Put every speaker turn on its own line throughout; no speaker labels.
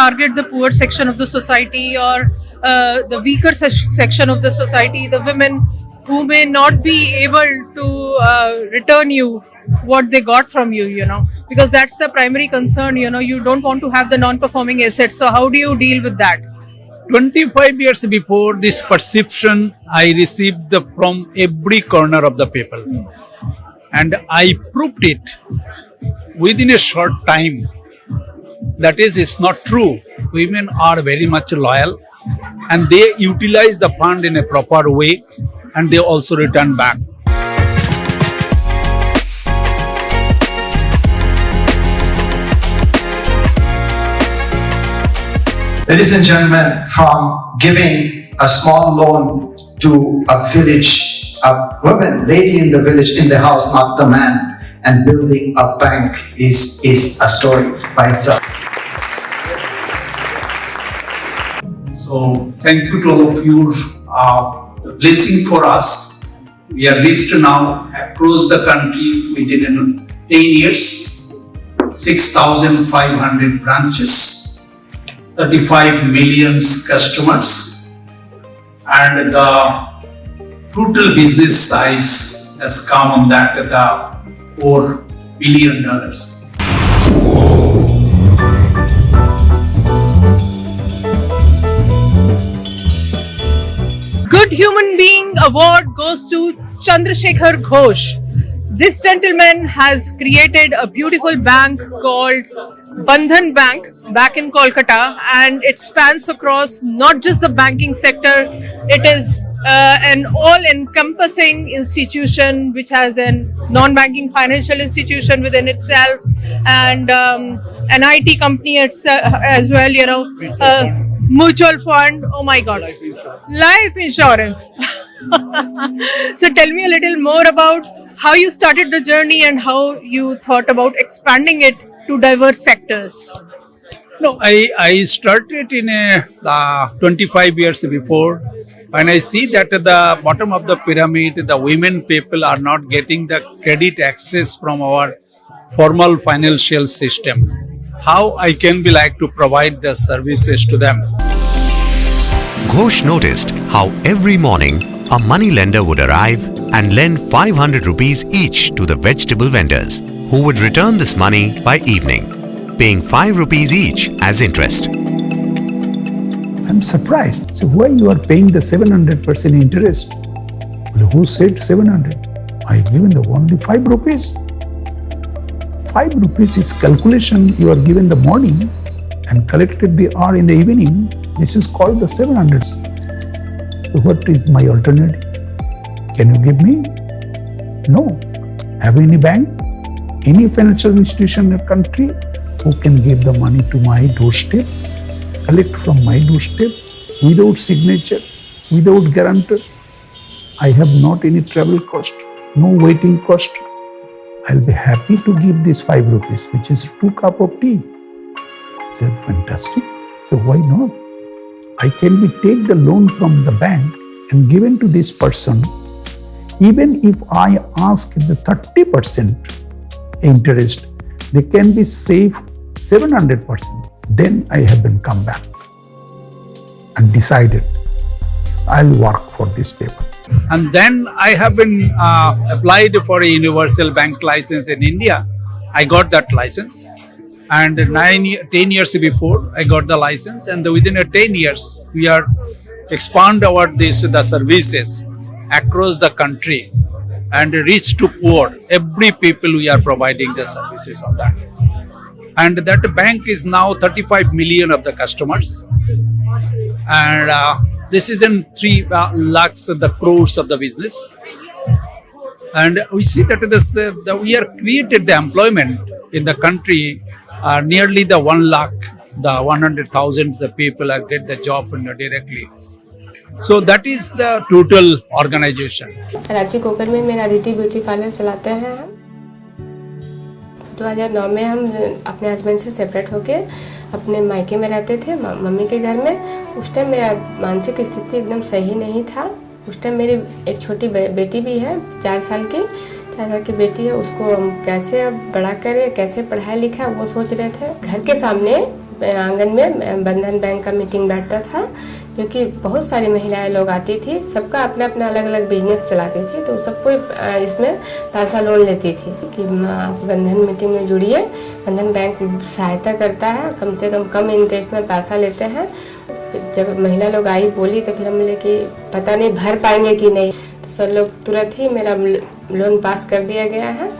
target the poor section of the society or the weaker section of the society, the women who may not be able to return you what they got from you, because that's the primary concern. You don't want to have the non-performing assets. So how do you deal with that?
25 years before, this perception I received from every corner of the people. And I proved it within a short time. That is, it's not true. Women are very much loyal and they utilize the fund in a proper way and they also return back.
Ladies and gentlemen, from giving a small loan to a village, a woman, lady in the village, in the house, not the man, and building a bank is a story by itself.
So thank you to all of you. Blessing for us. We are reached now across the country within 10 years, 6,500 branches. 35 million customers, and the total business size has come on that the $4 billion.
Good Human Being Award goes to Chandrasekhar Ghosh. This gentleman has created a beautiful bank called Bandhan Bank back in Kolkata, and it spans across not just the banking sector. It is an all-encompassing institution which has a non-banking financial institution within itself, and an IT company as well, mutual fund. Oh my God, life insurance. So tell me a little more about how you started the journey and how you thought about expanding it to diverse sectors.
No, I started in 25 years before. When I see that at the bottom of the pyramid, the women people are not getting the credit access from our formal financial system. How I can be like to provide the services to them.
Ghosh noticed how every morning a money lender would arrive and lend 500 rupees each to the vegetable vendors, who would return this money by evening, paying 5 rupees each as interest.
I'm surprised. So why you are paying the 700% interest? Well, who said 700? I given the only 5 rupees. 5 rupees is calculation you are given the morning and collected the hour in the evening. This is called the 700s. So what is my alternative? Can you give me? No. Have any bank? Any financial institution in the country who can give the money to my doorstep, collect from my doorstep without signature, without guarantor? I have not any travel cost, no waiting cost. I'll be happy to give this 5 rupees, which is 2 cups of tea. Is that fantastic? So why not? I can be take the loan from the bank and given to this person. Even if I ask the 30% interest, they can be saved 700%. Then I have been come back and decided I'll work for this paper.
And then I have been applied for a universal bank license in India. I got that license, and 10 years before I got the license, and within 10 years we are expand the services across the country and reach to poor. Every people we are providing the services on that. And that bank is now 35 million of the customers, and this is in 3 lakhs of the crores of the business. And we see that we are created the employment in the country, nearly the 1 lakh, the 100,000 the people are get the job directly. So that is the total organization.
Ranchi Kokar में मेरा Aditi beauty parlour चलाते हैं हम। 2009 में हम अपने husband से separate होके अपने मायके में रहते थे, मम्मी के घर में। उस टाइम मेरा मानसिक स्थिति एकदम सही नहीं था। उस टाइम मेरी एक छोटी बेटी भी है, 4 साल की बेटी है। उसको हम कैसे अब बड़ा करें, कैसे पढ़ाई लिखाई, वो सोच रहे थे। घर के सामने आंगन में बंधन बैंक का मीटिंग बैठता था, क्योंकि बहुत सारी महिलाएं लोग आती थी, सबका अपना अपना अलग अलग बिजनेस चलाती थी, तो सबको इसमें पैसा लोन लेती थी कि आप बंधन मीटिंग में जुड़िए, बंधन बैंक सहायता करता है, कम से कम इंटरेस्ट में पैसा लेते हैं। जब महिला लोग आई बोली तो फिर हम बोले कि पता नहीं भर पाएंगे कि नहीं, तो सर लोग तुरंत ही मेरा लोन पास कर दिया गया है।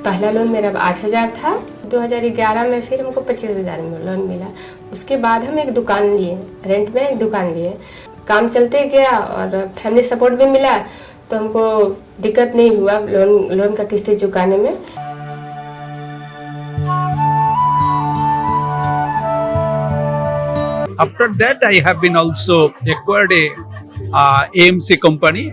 पहला लोन मेरा 8,000 था, 2011 में फिर हमको 25,000 में लोन मिला। उसके बाद हम एक दुकान लिए, रेंट में एक दुकान लिए, काम चलते गया और फैमिली सपोर्ट भी मिला, तो हमको दिक्कत नहीं हुआ लोन का किस्तें चुकाने में।
After that, I have been also acquired a AMC company.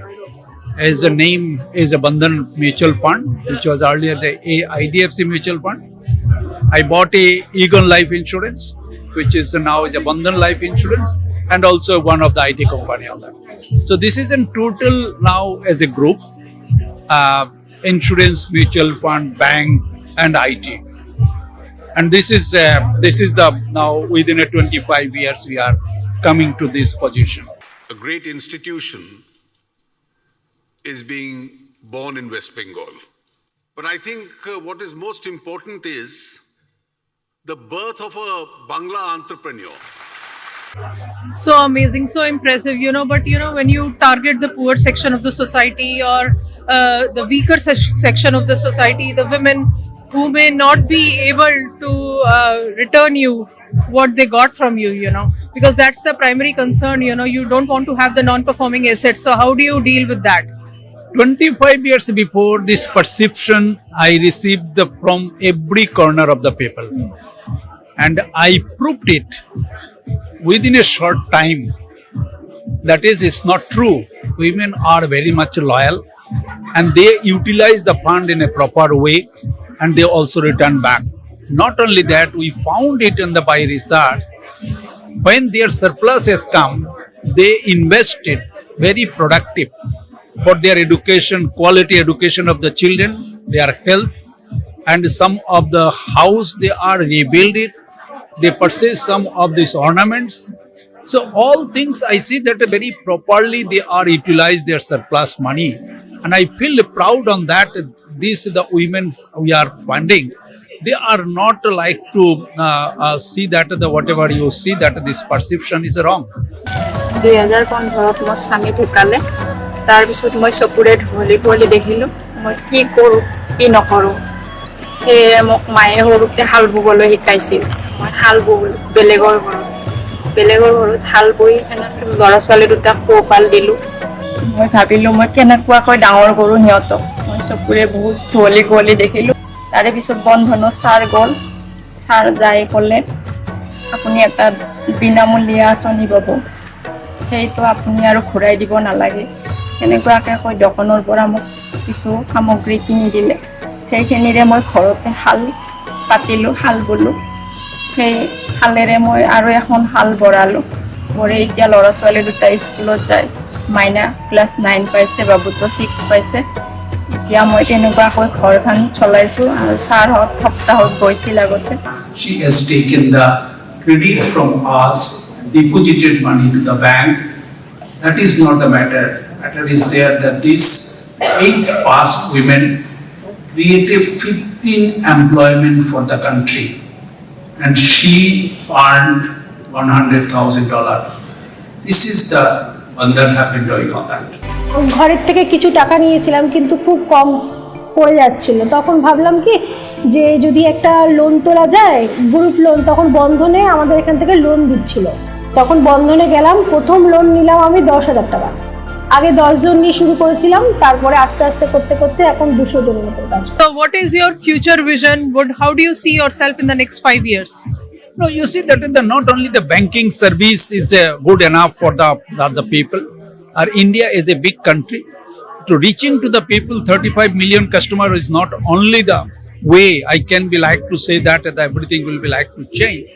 As the name is a Bandhan Mutual Fund, which was earlier the IDFC Mutual Fund. I bought a Eagle Life Insurance, which is now is a Bandhan Life Insurance, and also one of the IT company on that. So this is in total now as a group, insurance, mutual fund, bank, and IT. And this is the now within a 25 years we are coming to this position.
A great institution is being born in West Bengal. But I think what is most important is the birth of a Bangla entrepreneur.
So amazing, so impressive, but when you target the poor section of the society or the weaker section of the society, the women who may not be able to return you what they got from you, because that's the primary concern, you don't want to have the non-performing assets. So how do you deal with that?
25 years before this perception, I received from every corner of the people, and I proved it within a short time. That is, it's not true. Women are very much loyal, and they utilize the fund in a proper way, and they also return back. Not only that, we found it in the by research. When their surplus has come, they invest it very productive for their education, quality education of the children, their health, and some of the house they are rebuild it. They purchase some of these ornaments. So all things I see that very properly they are utilize their surplus money, and I feel proud on that. These the women we are funding. They are not like to see that the whatever you see that this perception is wrong.
2015 মোৰ স্বামী ঢুকালে, তাৰপিছত মই চকুৰে ঢলি দেখিলোঁ মই কি কৰোঁ কি নকৰোঁ। সেয়ে মোক মায়ে সৰুতে হাল ববলৈ শিকাইছিল। মই হাল বলোঁ বেলেগৰ ঘৰত হাল বৈ সেনেকৈ ল'ৰা ছোৱালী দুটাক পোহপাল দিলোঁ। মই ভাবিলোঁ মই কেনেকুৱাকৈ ডাঙৰ কৰোঁ সিহঁতক। মই চকুৰে বহুত ঢলি দেখিলোঁ। তাৰে পিছত বন্ধনৰ ছাৰ গ'ল, ছাৰ যাই ক'লে আপুনি এটা বিনামূলীয়া আঁচনি পাব, সেইটো আপুনি আৰু ঘূৰাই দিব নালাগে। এনেকুৱাকৈ কৈ দোকানৰ পৰা মোক কিছু সামগ্ৰী কিনি দিলে। সেইখিনিৰে মই ঘৰতে হাল পাতিলোঁ, হাল বলোঁ। সেই হালেৰে মই আৰু এখন হাল বৰালোঁ। বৰে এতিয়া ল'ৰা ছোৱালী দুটা স্কুলত যায়। মাইনা ক্লাছ 9 পাইছে, বাবুতো 6 পাইছে। এতিয়া মই তেনেকুৱাকৈ ঘৰখন চলাইছোঁ আৰু ছাৰহঁত সপ্তাহত গৈছিল আগতে।
She has taken the credit from us, deposited money to the bank. That is not the matter. Matter is there that these 8 past women created 15 employment for the country, and she earned $100,000. This is the Bandhan have been doing on that.
ঘরের থেকে কিছু টাকা নিয়েছিলাম, কিন্তু খুব কম পড়ে যাচ্ছিল। তখন ভাবলাম কি যে যদি একটা লোন তোলা যায়, গ্রুপ লোন, তখন বন্ধনে আমাদের এখান থেকে লোন দিচ্ছিল। তখন বন্ধনে গেলাম, প্রথম লোন নিলাম আমি 10,000 টাকা। আগে 10 জন নিয়ে শুরু করেছিলাম, তারপরে আস্তে আস্তে করতে করতে এখন 200 জনের মতো কাজ।
So what is your future vision? How do you see yourself in the next 5 years?
No, you see that in not only the banking service is good enough for the people. Our India is a big country. To reaching to the people, 35 million customer is not only the way I can be like to say that everything will be like to change,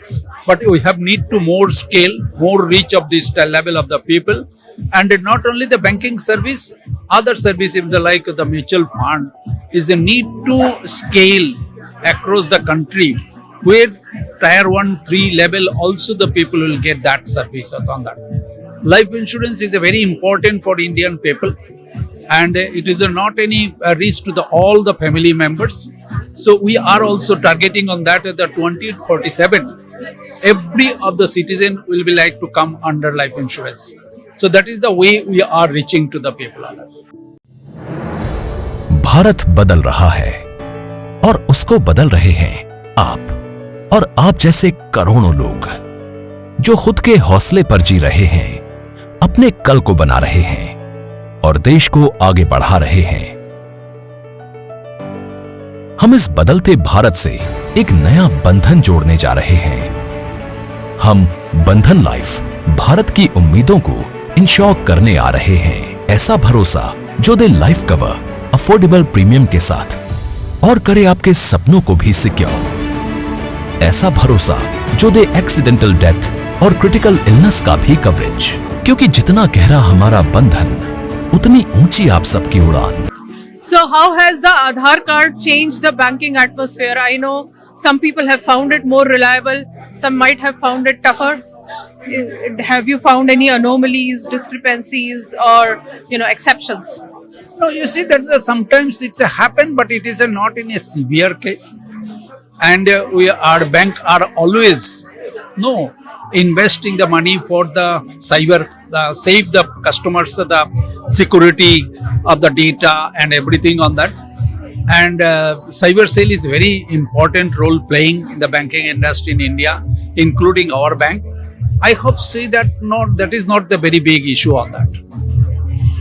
but we have need to more scale, more reach of this level of the people, and not only the banking service, other services like the mutual fund is the need to scale across the country, where tier 1, 3 level also the people will get that services on that. Life insurance is a very important for Indian people, and it is not any risk to all the family members. So we are also targeting on that at the 2047. Every of the citizen will be like to come under life insurance. So that is the way we are reaching to the people.
Bharat बदल रहा है और उसको बदल रहे हैं आप और आप जैसे करोड़ों लोग जो खुद के हौसले पर जी रहे हैं, अपने कल को बना रहे हैं और देश को आगे बढ़ा रहे हैं। हम इस बदलते भारत से एक नया बंधन जोड़ने जा रहे हैं। हम बंधन लाइफ भारत की उम्मीदों को इंश्योर करने आ रहे हैं। ऐसा भरोसा जो day life cover affordable premium के साथ और करे आपके सपनों को भी सिक्योर। ऐसा भरोसा जो दे एक्सीडेंटल डेथ और क्रिटिकल इलनेस का भी कवरेज, क्योंकि जितना गहरा हमारा बंधन उतनी ऊंची आप सबकी उड़ान।
So how has the Aadhaar card changed the banking atmosphere? I know some people have found it more reliable, some might have found it tougher. Have you found any anomalies, discrepancies, or exceptions?
No, you see that sometimes it's a happen, but it is not in a severe case. And our bank are always investing the money for the cyber, save the customers, the security of the data and everything on that. And cyber cell is very important role playing in the banking industry in India, including our bank. I hope say that that is not the very big issue on that.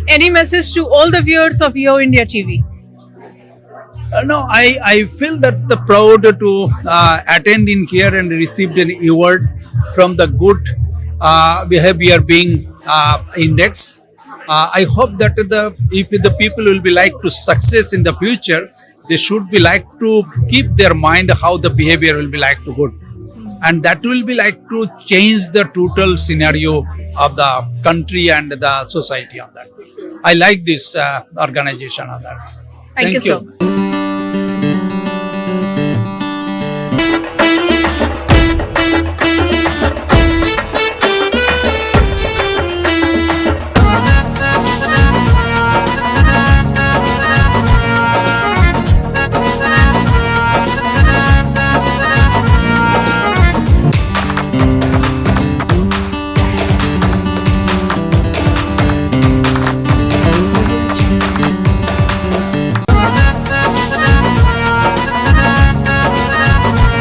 Any message to all the viewers of Yo India TV?
No, I feel that the proud to attend in here and received an award from the good behavior being index. I hope that if the people will be like to success in the future, they should be like to keep their mind how the behavior will be like to good, and that will be like to change the total scenario of the country and the society on that. I like this organization on that.
Thank you, sir.